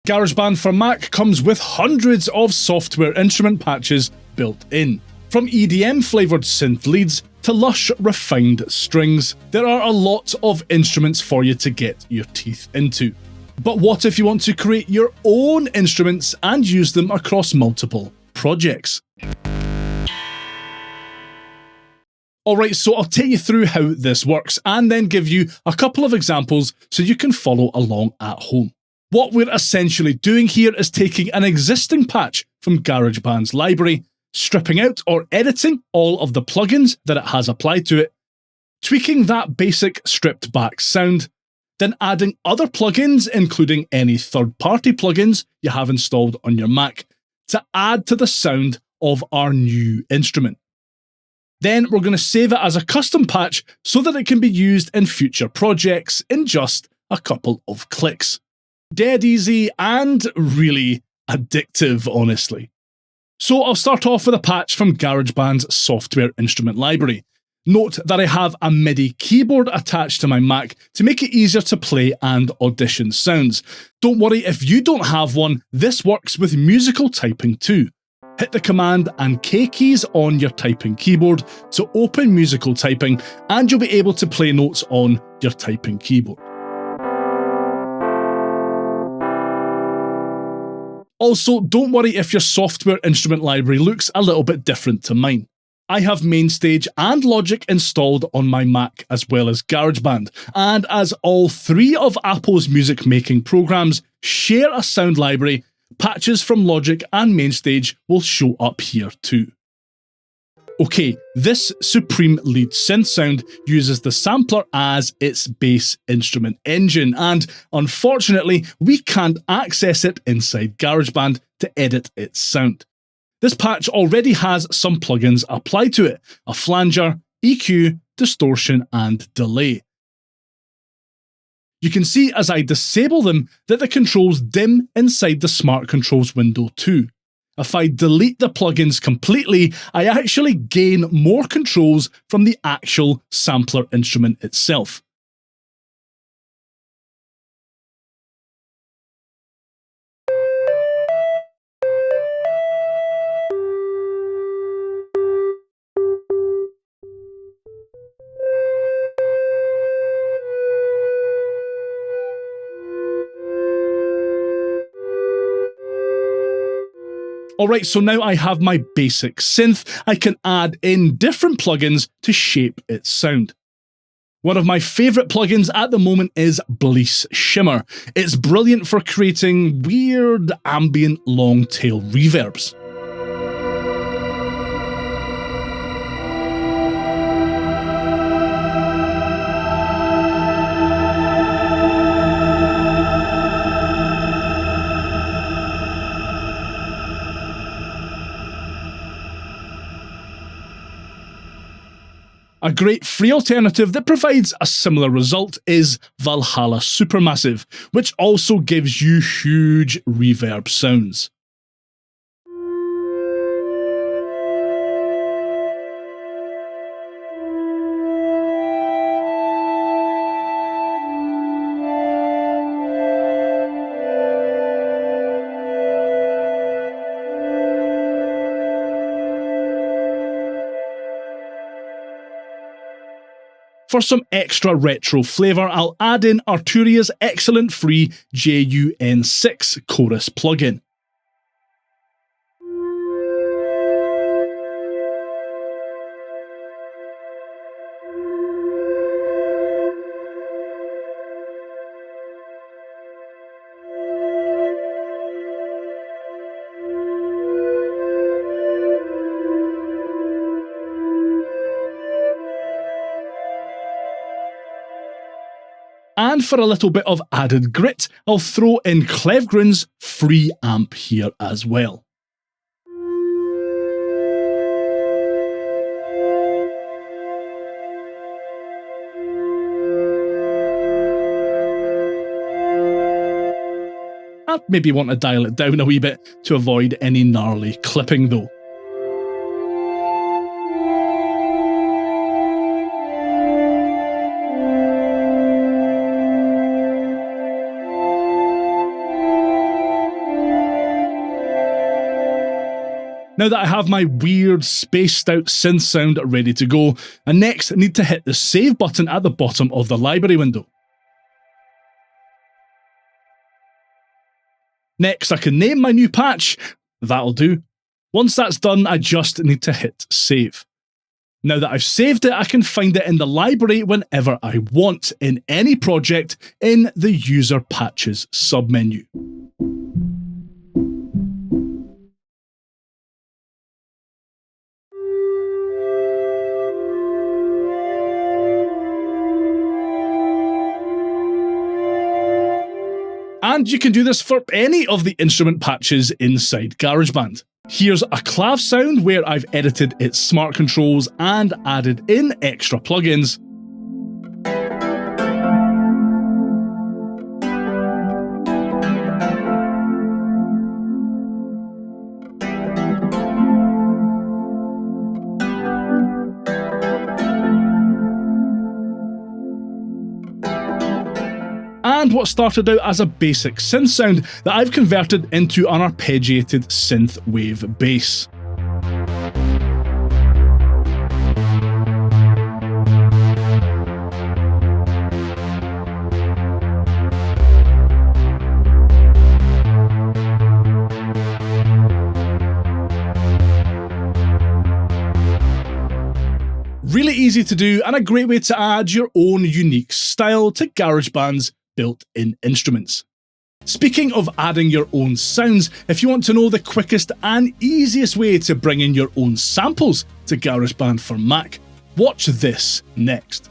GarageBand for Mac comes with hundreds of software instrument patches built in. From EDM-flavoured synth leads to lush, refined strings, there are a lot of instruments for you to get your teeth into. But what if you want to create your own instruments and use them across multiple projects? Alright, so I'll take you through how this works and then give you a couple of examples so you can follow along at home. What we're essentially doing here is taking an existing patch from GarageBand's library, stripping out or editing all of the plugins that it has applied to it, tweaking that basic stripped back sound, then adding other plugins, including any third-party plugins you have installed on your Mac, to add to the sound of our new instrument. Then we're going to save it as a custom patch so that it can be used in future projects in just a couple of clicks. Dead easy and really addictive, honestly. So I'll start off with a patch from GarageBand's software instrument library. Note that I have a MIDI keyboard attached to my Mac to make it easier to play and audition sounds. Don't worry if you don't have one, this works with musical typing too. Hit the Command and K keys on your typing keyboard to open musical typing and you'll be able to play notes on your typing keyboard. Also, don't worry if your software instrument library looks a little bit different to mine. I have MainStage and Logic installed on my Mac as well as GarageBand, and as all three of Apple's music making programs share a sound library, patches from Logic and MainStage will show up here too. Okay, this Supreme lead synth sound uses the sampler as its base instrument engine, and unfortunately, we can't access it inside GarageBand to edit its sound. This patch already has some plugins applied to it: a flanger, EQ, distortion, and delay. You can see as I disable them that the controls dim inside the Smart Controls window too. If I delete the plugins completely, I actually gain more controls from the actual sampler instrument itself. Alright, so now I have my basic synth, I can add in different plugins to shape its sound. One of my favourite plugins at the moment is Bleece Shimmer. It's brilliant for creating weird ambient long tail reverbs. A great free alternative that provides a similar result is Valhalla Supermassive, which also gives you huge reverb sounds. For some extra retro flavour, I'll add in Arturia's excellent free JUN6 chorus plugin. And for a little bit of added grit, I'll throw in Clevgren's free amp here as well. I'd maybe want to dial it down a wee bit to avoid any gnarly clipping though. Now that I have my weird spaced out synth sound ready to go, I next need to hit the save button at the bottom of the library window. Next, I can name my new patch. That'll do. Once that's done, I just need to hit save. Now that I've saved it, I can find it in the library whenever I want, in any project, in the User Patches submenu. And you can do this for any of the instrument patches inside GarageBand. Here's a clav sound where I've edited its smart controls and added in extra plugins. And what started out as a basic synth sound that I've converted into an arpeggiated synth wave bass. Really easy to do and a great way to add your own unique style to GarageBand's built-in instruments. Speaking of adding your own sounds, if you want to know the quickest and easiest way to bring in your own samples to GarageBand for Mac, watch this next.